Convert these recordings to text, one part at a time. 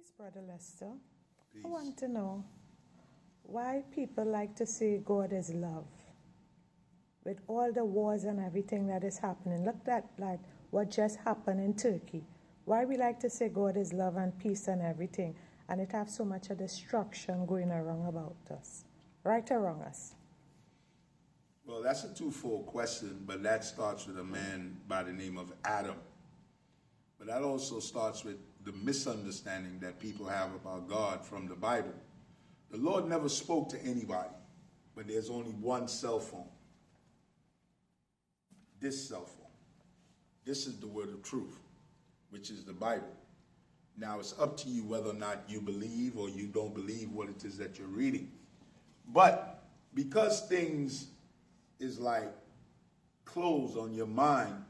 Peace, Brother Lester. Peace. I want to know why people like to say God is love. With all the wars and everything that is happening, look at like what just happened in Turkey. Why we like to say God is love and peace and everything, and it have so much of destruction going around about us, right or wrong us? Well, that's a twofold question, but that starts with a man by the name of Adam. But that also starts with the misunderstanding that people have about God from the Bible. The Lord never spoke to anybody, but there's only one cell phone. This cell phone. This is the word of truth, which is the Bible. Now it's up to you whether or not you believe or you don't believe what it is that you're reading. But because things is like clothes on your mind,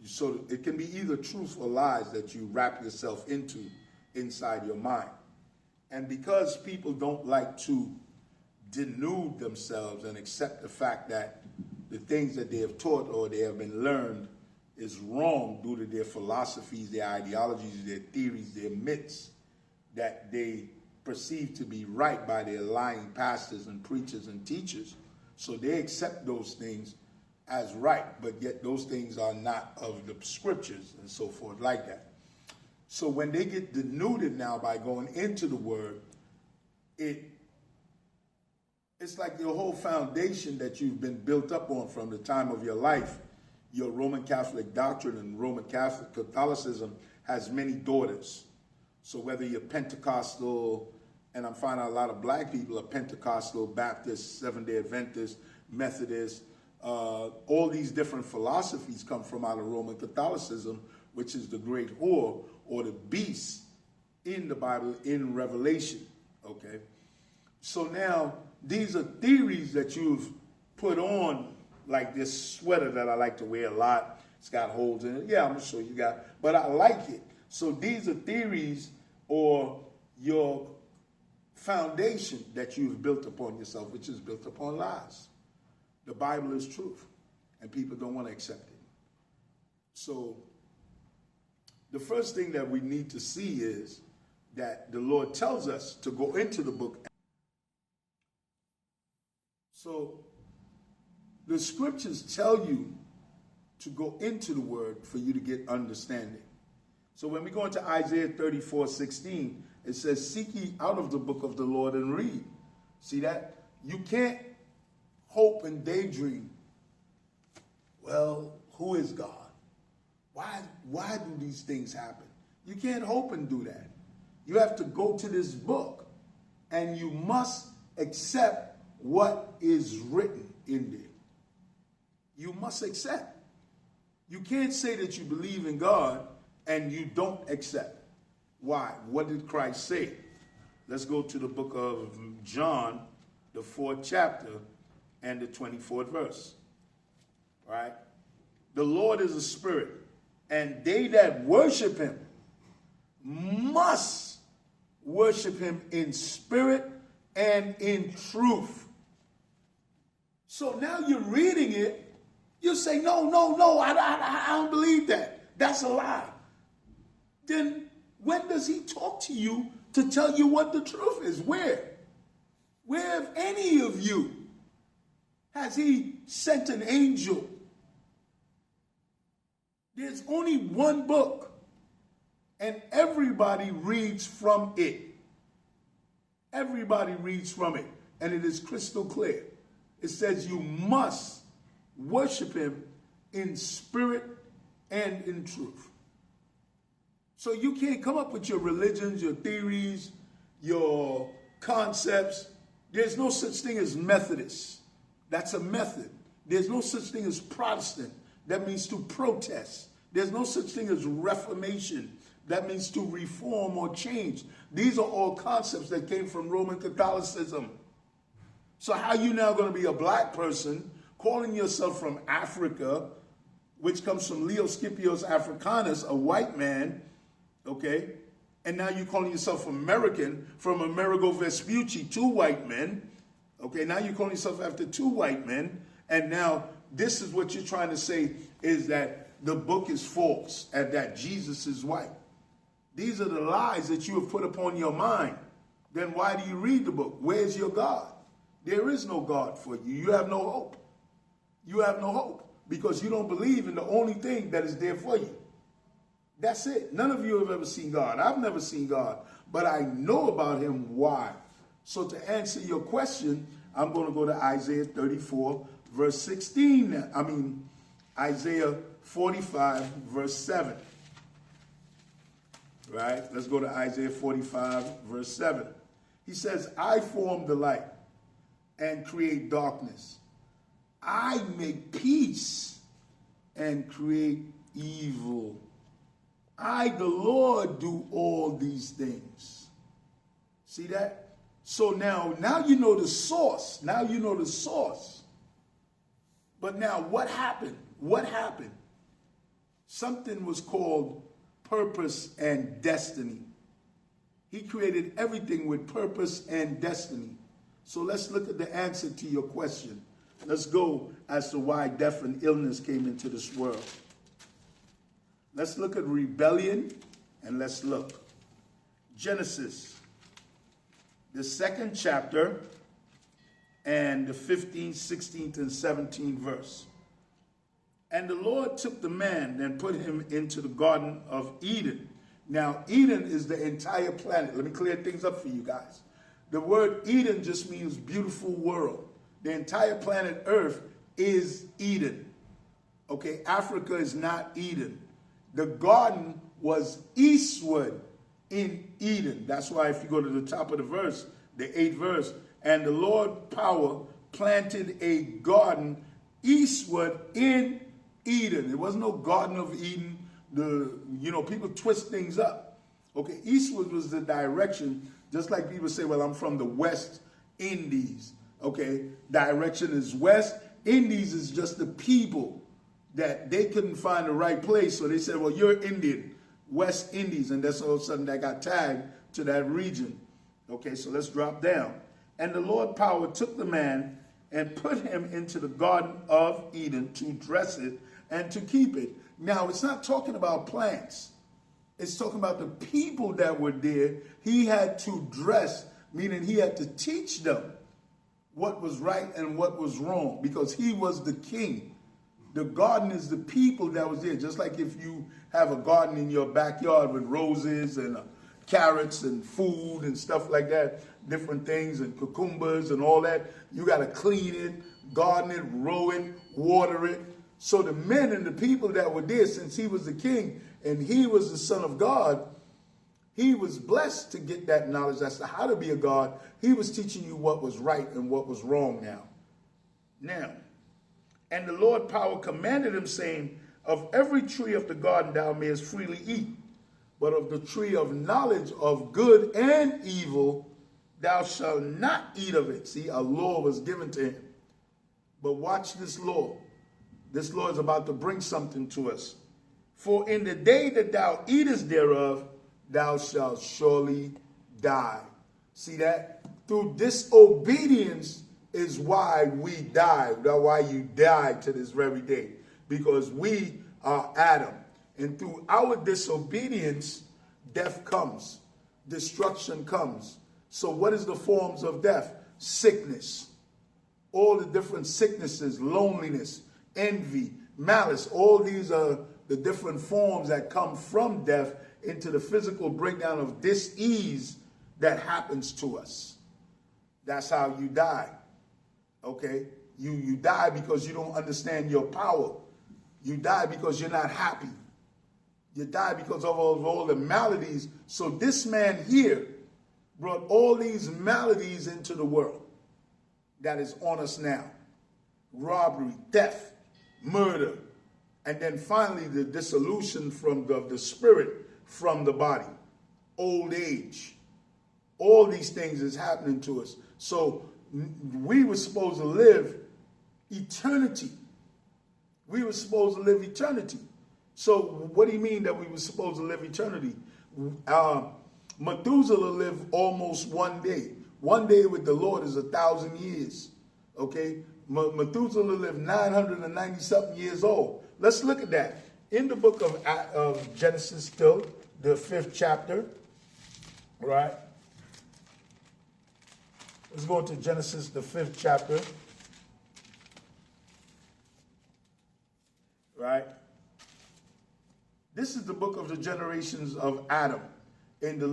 so it can be either truth or lies that you wrap yourself into inside your mind. And because people don't like to denude themselves and accept the fact that the things that they have taught or they have been learned is wrong due to their philosophies, their ideologies, their theories, their myths that they perceive to be right by their lying pastors and preachers and teachers. So they accept those things as right, but yet those things are not of the scriptures and so forth like that. So when they get denuded now by going into the word, it's like your whole foundation that you've been built up on from the time of your life. Your Roman Catholic doctrine and Roman Catholicism has many daughters. So whether you're Pentecostal, and I'm finding a lot of black people are Pentecostal, Baptist, Seventh-day Adventist, Methodist, all these different philosophies come from out of Roman Catholicism, which is the great whore or the beast in the Bible in Revelation, okay? So now these are theories that you've put on, like this sweater that I like to wear a lot. It's got holes in it. Yeah, I'm gonna show you guys, but I like it. So these are theories or your foundation that you've built upon yourself, which is built upon lies. The Bible is truth, and people don't want to accept it. So the first thing that we need to see is that the Lord tells us to go into the book. So the scriptures tell you to go into the word for you to get understanding. So when we go into Isaiah 34:16, it says, seek ye out of the book of the Lord and read. See that? You can't hope and daydream. Well, who is God? Why do these things happen? You can't hope and do that. You have to go to this book, and you must accept what is written in there. You must accept. You can't say that you believe in God and you don't accept. Why? What did Christ say? Let's go to the book of John, the 4th chapter, and the 24th verse. All right? The Lord is a spirit, and they that worship him must worship him in spirit and in truth. So now you're reading it, you say, no, I don't believe that. That's a lie. Then when does he talk to you to tell you what the truth is? Where? Where, if any of you, has he sent an angel? There's only one book, and everybody reads from it. Everybody reads from it, and it is crystal clear. It says you must worship him in spirit and in truth. So you can't come up with your religions, your theories, your concepts. There's no such thing as Methodist. That's a method. There's no such thing as Protestant. That means to protest. There's no such thing as Reformation. That means to reform or change. These are all concepts that came from Roman Catholicism. So how are you now going to be a black person calling yourself from Africa, which comes from Leo Scipios Africanus, a white man, okay? And now you're calling yourself American from Amerigo Vespucci, 2 white men. Okay, now you're calling yourself after 2 white men. And now this is what you're trying to say is that the book is false and that Jesus is white. These are the lies that you have put upon your mind. Then why do you read the book? Where's your God? There is no God for you. You have no hope. You have no hope because you don't believe in the only thing that is there for you. That's it. None of you have ever seen God. I've never seen God, but I know about him. Why? So to answer your question, I'm going to go to Isaiah 34, verse 16. Isaiah 45, verse 7. Right? Let's go to Isaiah 45, verse 7. He says, I form the light and create darkness. I make peace and create evil. I, the Lord, do all these things. See that? So now you know the source. Now you know the source. But now what happened? What happened? Something was called purpose and destiny. He created everything with purpose and destiny. So let's look at the answer to your question. Let's go as to why death and illness came into this world. Let's look at rebellion and let's look. Genesis, the 2nd chapter and the 15th, 16th, and 17th verse. And the Lord took the man and put him into the Garden of Eden. Now, Eden is the entire planet. Let me clear things up for you guys. The word Eden just means beautiful world. The entire planet Earth is Eden. Okay, Africa is not Eden. The garden was eastward in Eden. That's why if you go to the top of the verse, the 8th verse, and the Lord power planted a garden eastward in Eden. There was no Garden of Eden. People twist things up. Okay, eastward was the direction, just like people say, well, I'm from the West Indies. Okay, direction is west. Indies is just the people that they couldn't find the right place. So they said, well, you're Indian, West Indies. And that's all of a sudden that got tagged to that region. Okay, so let's drop down. And the Lord power took the man and put him into the Garden of Eden to dress it and to keep it. Now, it's not talking about plants. It's talking about the people that were there. He had to dress, meaning he had to teach them what was right and what was wrong, because he was the king. The garden is the people that was there. Just like if you have a garden in your backyard with roses and carrots and food and stuff like that, different things and cucumbers and all that, you got to clean it, garden it, row it, water it. So the men and the people that were there, since he was the king and he was the Son of God, he was blessed to get that knowledge as to how to be a God. He was teaching you what was right and what was wrong now. And the Lord power commanded him, saying, of every tree of the garden thou mayest freely eat, but of the tree of knowledge of good and evil thou shalt not eat of it. See, a law was given to him. But watch this law. This law is about to bring something to us. For in the day that thou eatest thereof, thou shalt surely die. See that? Through disobedience is why we die, why you die to this very day. Because we are Adam. And through our disobedience, death comes. Destruction comes. So what is the forms of death? Sickness. All the different sicknesses, loneliness, envy, malice. All these are the different forms that come from death into the physical breakdown of dis-ease that happens to us. That's how you die. Okay? You die because you don't understand your power. You die because you're not happy. You die because of all the maladies. So this man here brought all these maladies into the world that is on us now. Robbery, theft, murder, and then finally the dissolution from the spirit from the body, old age. All these things is happening to us. So we were supposed to live eternity. We were supposed to live eternity. So what do you mean that we were supposed to live eternity? Methuselah lived almost one day. One day with the Lord is 1,000 years. Okay? Methuselah lived 990-something years old. Let's look at that. In the book of Genesis still, the 5th chapter, right? Let's go to Genesis, the 5th chapter, right? This is the book of the generations of Adam. In the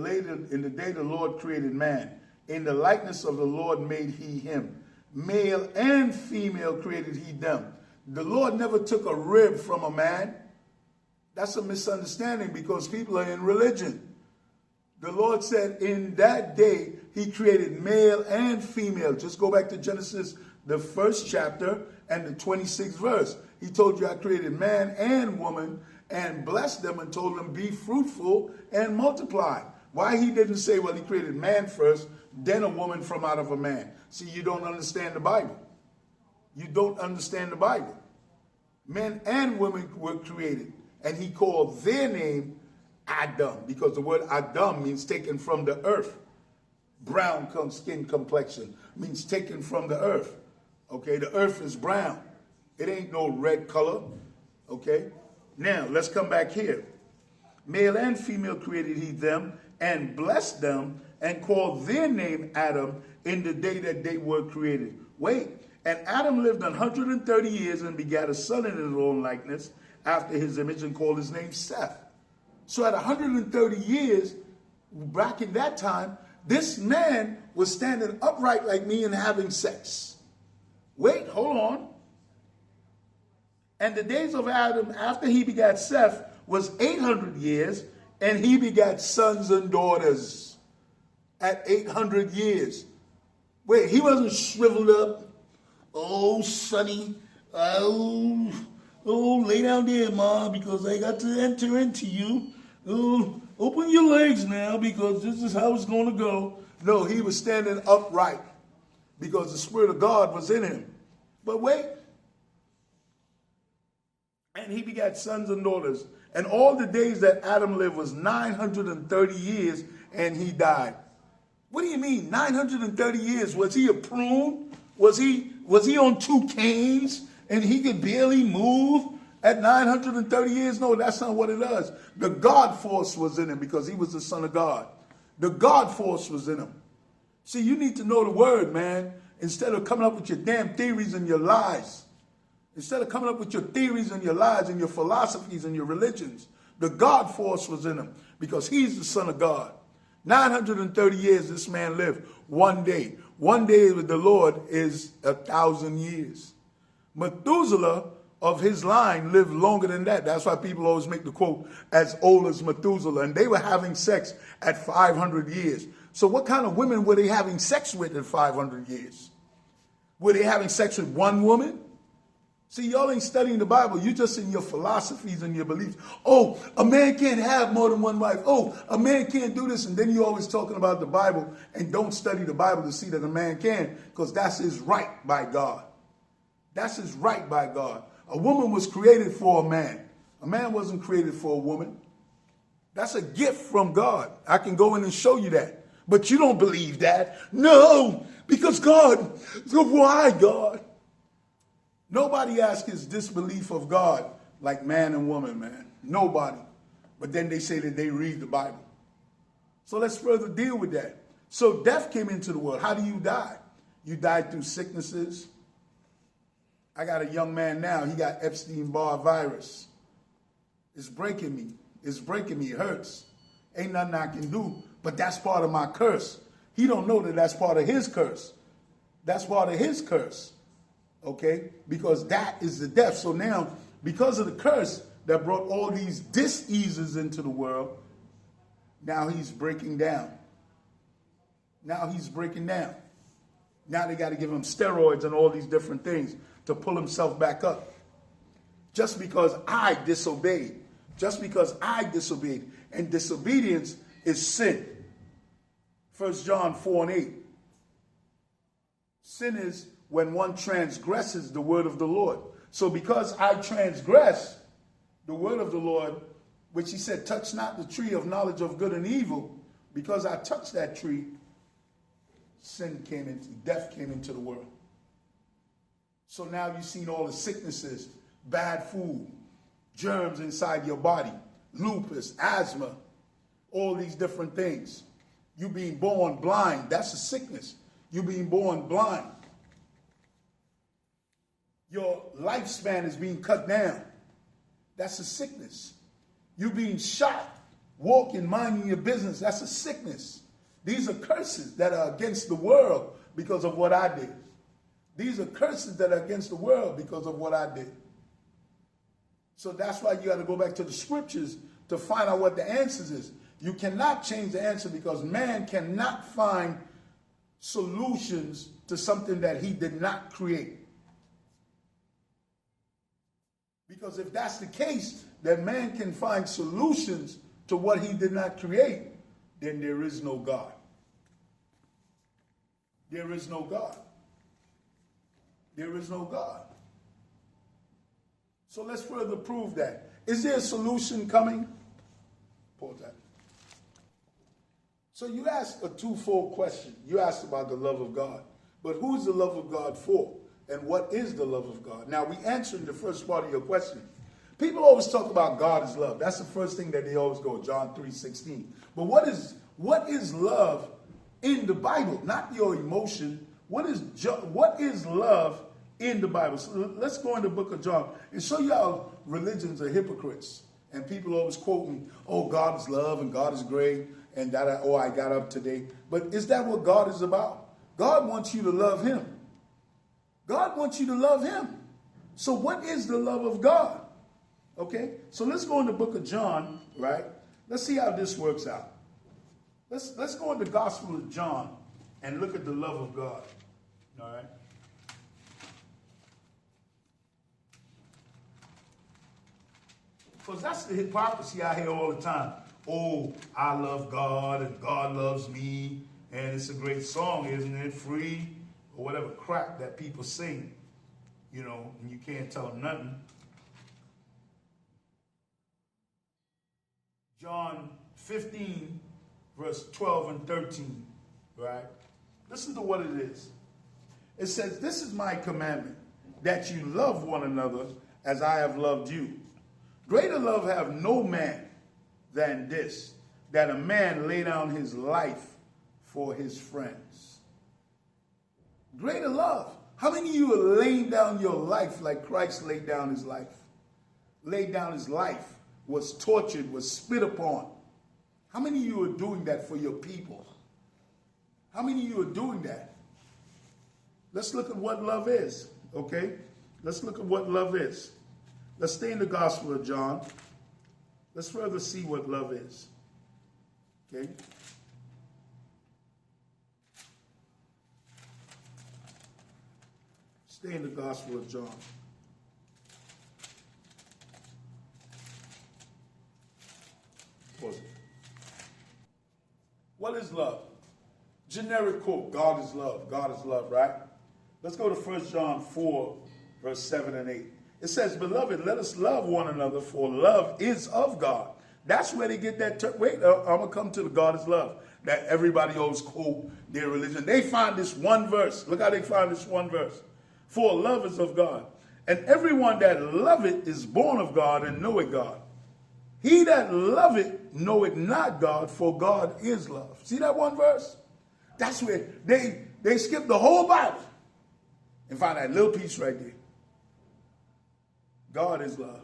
day the Lord created man. In the likeness of the Lord made he him. Male and female created he them. The Lord never took a rib from a man. That's a misunderstanding because people are in religion. The Lord said in that day he created male and female. Just go back to Genesis, the 1st chapter and the 26th verse. He told you I created man and woman and blessed them and told them be fruitful and multiply. Why he didn't say, well, he created man first, then a woman from out of a man. See, you don't understand the Bible. You don't understand the Bible. Men and women were created, and he called their name Adam, because the word Adam means taken from the earth. Brown skin complexion means taken from the earth. Okay, the earth is brown. It ain't no red color. Okay, now let's come back here. Male and female created he them, and blessed them, and called their name Adam in the day that they were created. Wait, and Adam lived 130 years and begat a son in his own likeness, after his image, and called his name Seth. So at 130 years, back in that time, this man was standing upright like me and having sex. Wait, hold on. And the days of Adam after he begat Seth was 800 years, and he begat sons and daughters at 800 years. Wait, he wasn't shriveled up. Oh, sonny. Oh, lay down there, Ma, because I got to enter into you. Oh, open your legs now, because this is how it's going to go. No, he was standing upright because the Spirit of God was in him. But wait. And he begat sons and daughters. And all the days that Adam lived was 930 years, and he died. What do you mean, 930 years? Was he a prune? Was he on 2 canes, and he could barely move at 930 years? No, that's not what it is. The God force was in him because he was the Son of God. The God force was in him. See, you need to know the word, man, instead of coming up with your damn theories and your lies. Instead of coming up with your theories and your lies and your philosophies and your religions, the God force was in him because he's the Son of God. 930 years this man lived. One day. One day with the Lord is 1,000 years. Methuselah of his line lived longer than that. That's why people always make the quote, as old as Methuselah. And they were having sex at 500 years. So what kind of women were they having sex with at 500 years? Were they having sex with one woman? See, y'all ain't studying the Bible. You're just in your philosophies and your beliefs. Oh, a man can't have more than one wife. Oh, a man can't do this. And then you're always talking about the Bible and don't study the Bible to see that a man can, because that's his right by God. That's his right by God. A woman was created for a man. A man wasn't created for a woman. That's a gift from God. I can go in and show you that. But you don't believe that. No, because God. So why, God? Nobody asks his disbelief of God like man and woman, man. Nobody. But then they say that they read the Bible. So let's further deal with that. So death came into the world. How do you die? You died through sicknesses. I got a young man now. He got Epstein-Barr virus. It's breaking me. It's breaking me. It hurts. Ain't nothing I can do. But that's part of my curse. He don't know that that's part of his curse. That's part of his curse. Okay, because that is the death. So now, because of the curse that brought all these diseases into the world, now he's breaking down. Now he's breaking down. Now they got to give him steroids and all these different things to pull himself back up. Just because I disobeyed. Just because I disobeyed. And disobedience is sin. 1 John 4:8. Sin is when one transgresses the word of the Lord. So because I transgress the word of the Lord, which he said, touch not the tree of knowledge of good and evil, because I touched that tree, death came into the world. So now you've seen all the sicknesses, bad food, germs inside your body, lupus, asthma, all these different things. You being born blind, that's a sickness. You being born blind. Your lifespan is being cut down. That's a sickness. You being shot, walking, minding your business, that's a sickness. These are curses that are against the world because of what I did. These are curses that are against the world because of what I did. So that's why you got to go back to the scriptures to find out what the answers is. You cannot change the answer because man cannot find solutions to something that he did not create. Because if that's the case, that man can find solutions to what he did not create, then there is no God. There is no God. There is no God. So let's further prove that. Is there a solution coming? Pause that. So you asked a twofold question. You asked about the love of God. But who is the love of God for? And what is the love of God? Now, we answered the first part of your question. People always talk about God is love. That's the first thing that they always go, John 3:16. But what is love in the Bible? Not your emotion. What is love in the Bible? So let's go in the book of John and show you how religions are hypocrites. And people always quoting, oh, God is love and God is great and that, I got up today. But is that what God is about? God wants you to love him. God wants you to love him. So what is the love of God? Okay, so let's go in the book of John, right? Let's see how this works out. Let's go in the Gospel of John and look at the love of God. All right? Because that's the hypocrisy I hear all the time. Oh, I love God and God loves me. And it's a great song, isn't it? Free or whatever crap that people sing. You know, and you can't tell them nothing. John 15, verse 12 and 13, right? Listen to what it is. It says, this is my commandment, that you love one another as I have loved you. Greater love have no man than this, that a man lay down his life for his friends. Greater love. How many of you are laying down your life like Christ laid down his life? Laid down his life, was tortured, was spit upon. How many of you are doing that for your people? How many of you are doing that? Let's look at what love is, okay? Let's look at what love is. Let's stay in the Gospel of John. Let's further see what love is, okay? Stay in the Gospel of John. Pause it. What is love? Generic quote, God is love. God is love, right? Let's go to 1 John 4, verse 7 and 8. It says, beloved, let us love one another, for love is of God. That's where they get that term. Wait, I'm going to come to the God is love. That everybody always quote their religion. They find this one verse. Look how they find this one verse. For love is of God. And everyone that loveth is born of God and knoweth God. He that loveth knoweth not God, for God is love. See that one verse? That's where they skip the whole Bible and find that little piece right there. God is love.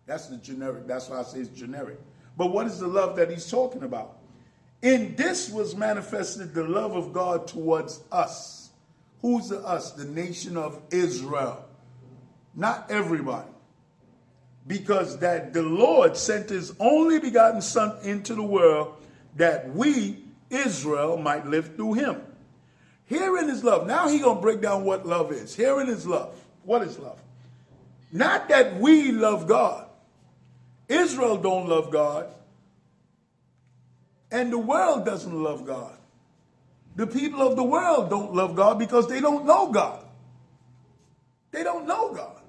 That's the generic. That's why I say it's generic. But what is the love that he's talking about? In this was manifested the love of God towards us. Who's the us? The nation of Israel. Not everybody. Because that the Lord sent his only begotten Son into the world that we, Israel, might live through him. Herein is love. Now he's going to break down what love is. Herein is love. What is love? Not that we love God. Israel don't love God. And the world doesn't love God. The people of the world don't love God because they don't know God. They don't know God.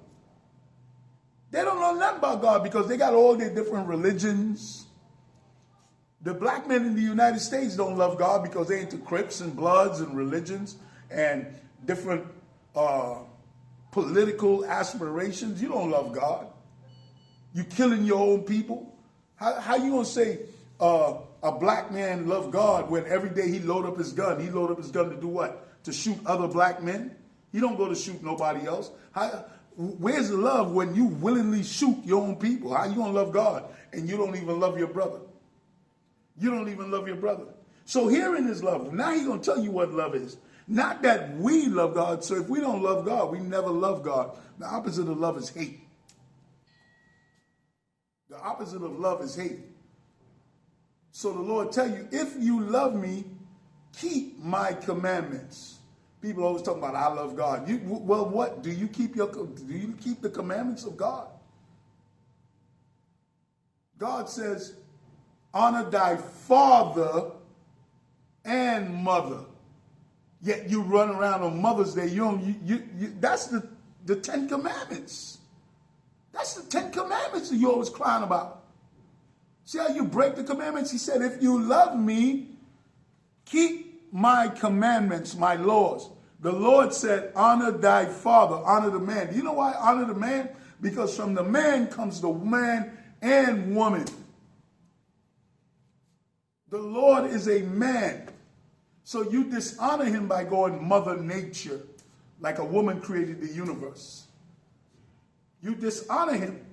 They don't know nothing about God because they got all their different religions. The black men in the United States don't love God because they into Crips and Bloods and religions and different political aspirations. You don't love God. You killing your own people. How you going to say a black man love God when every day he load up his gun? He load up his gun to do what? To shoot other black men? He don't go to shoot nobody else. Where's the love when you willingly shoot your own people? How you gonna love God and you don't even love your brother? You don't even love your brother. So herein is love. Now he's gonna tell you what love is. Not that we love God. So if we don't love God, we never love God. The opposite of love is hate. The opposite of love is hate. So the Lord tell you, if you love me, keep my commandments. People always talk about, I love God. Well, what? Do you keep the commandments of God? God says, honor thy father and mother. Yet you run around on Mother's Day. That's the Ten Commandments. That's the Ten Commandments that you always crying about. See how you break the commandments? He said, if you love me, keep my commandments, my laws. The Lord said, honor thy father, honor the man. You know why honor the man? Because from the man comes the man and woman. The Lord is a man. So you dishonor him by going Mother Nature, like a woman created the universe. You dishonor him.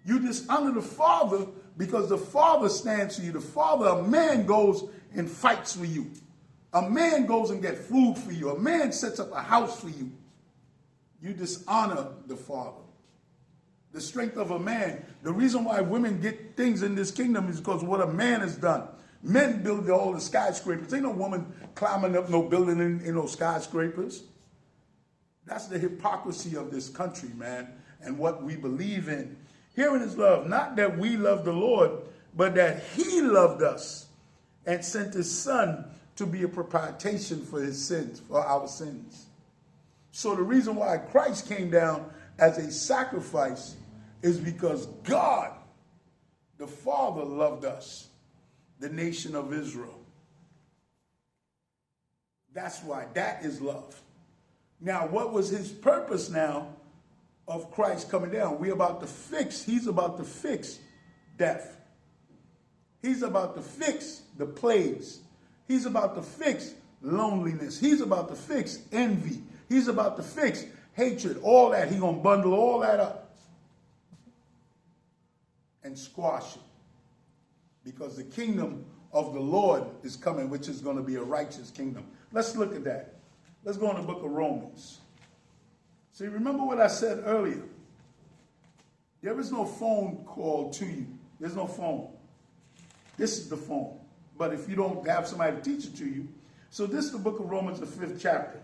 You dishonor the Father because the Father stands for you. The Father, a man goes and fights for you. A man goes and gets food for you. A man sets up a house for you. You dishonor the Father. The strength of a man. The reason why women get things in this kingdom is because of what a man has done. Men build all the skyscrapers. Ain't no woman climbing up no building in no skyscrapers. That's the hypocrisy of this country, man, and what we believe in. Herein is love, not that we love the Lord, but that he loved us and sent his son to be a propitiation for his sins, for our sins. So the reason why Christ came down as a sacrifice is because God, the Father, loved us, the nation of Israel. That's why. That is love. Now, what was his purpose now of Christ coming down? He's about to fix death. He's about to fix the plagues. He's about to fix loneliness. He's about to fix envy. He's about to fix hatred. All that. He's going to bundle all that up and squash it. Because the kingdom of the Lord is coming, which is going to be a righteous kingdom. Let's look at that. Let's go in the book of Romans. See, remember what I said earlier. There is no phone call to you. There's no phone. This is the phone. But if you don't have somebody to teach it to you. So this is the book of Romans, the 5th chapter.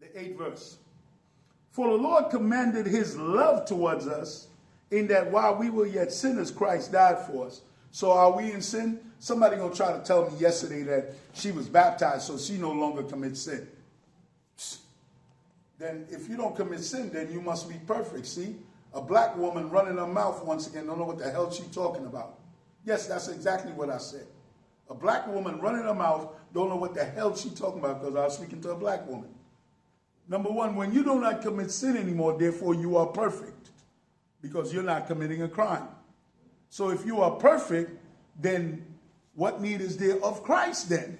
The 8th verse. For the Lord commanded his love towards us in that while we were yet sinners, Christ died for us. So are we in sin? Somebody gonna try to tell me yesterday that she was baptized so she no longer commits sin. Then if you don't commit sin, then you must be perfect. See, a black woman running her mouth once again, don't know what the hell she's talking about. Yes, that's exactly what I said. A black woman running her mouth, don't know what the hell she's talking about because I was speaking to a black woman. Number one, when you do not commit sin anymore, therefore you are perfect because you're not committing a crime. So if you are perfect, then what need is there of Christ then?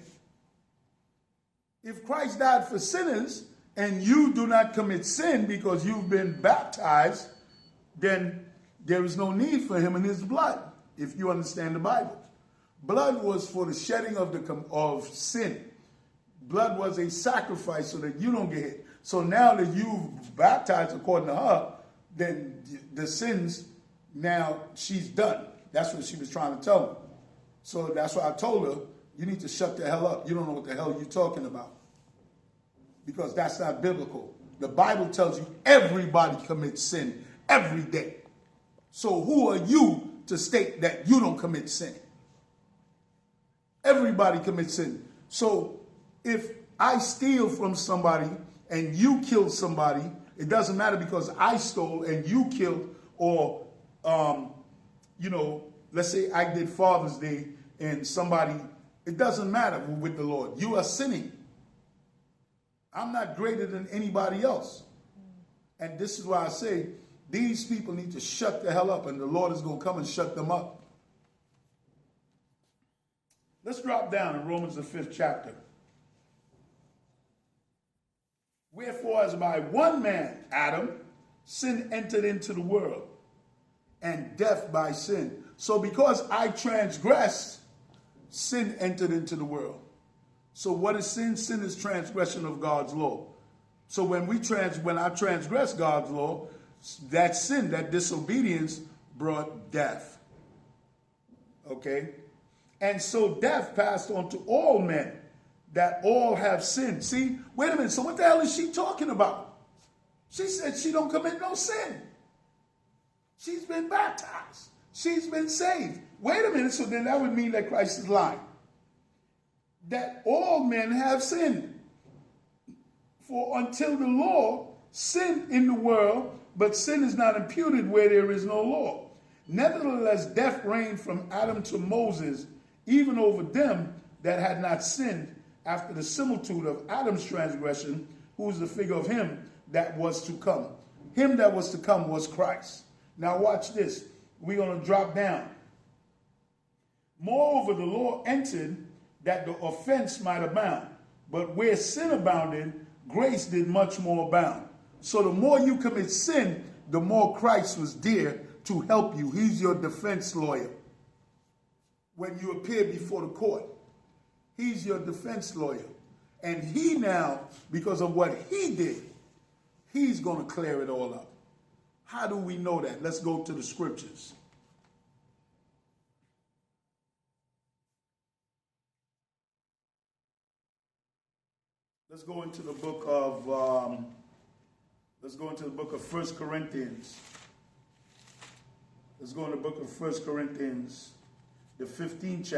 If Christ died for sinners and you do not commit sin because you've been baptized, then there is no need for him and his blood, if you understand the Bible. Blood was for the shedding of sin. Blood was a sacrifice so that you don't get hit. So now that you've baptized according to her, then the sins, now she's done. That's what she was trying to tell me. So that's why I told her, you need to shut the hell up. You don't know what the hell you're talking about. Because that's not biblical. The Bible tells you everybody commits sin every day. So who are you to state that you don't commit sin? Everybody commits sin. So if I steal from somebody and you kill somebody, it doesn't matter because I stole and you killed, or, let's say I did Father's Day and somebody, it doesn't matter with the Lord. You are sinning. I'm not greater than anybody else. And this is why I say, These people need to shut the hell up, and the Lord is going to come and shut them up. Let's drop down in Romans the 5th chapter. Wherefore, as by one man, Adam, sin entered into the world, and death by sin. So because I transgressed, sin entered into the world. So what is sin? Sin is transgression of God's law. So when I transgress God's law, that sin, that disobedience brought death. Okay? And so death passed on to all men, that all have sinned. See, wait a minute. So what the hell is she talking about? She said she don't commit no sin. She's been baptized. She's been saved. Wait a minute. So then that would mean that Christ is lying. That all men have sinned. For until the law, sin in the world, but sin is not imputed where there is no law. Nevertheless, death reigned from Adam to Moses, even over them that had not sinned, after the similitude of Adam's transgression, who is the figure of him that was to come. Him that was to come was Christ. Now watch this. We're going to drop down. Moreover, the law entered that the offense might abound. But where sin abounded, grace did much more abound. So the more you commit sin, the more Christ was there to help you. He's your defense lawyer. When you appear before the court, he's your defense lawyer. And he now, because of what he did, he's going to clear it all up. How do we know that? Let's go to the scriptures. Let's go into the book of 1 Corinthians. Let's go into the book of 1 Corinthians, the 15th chapter.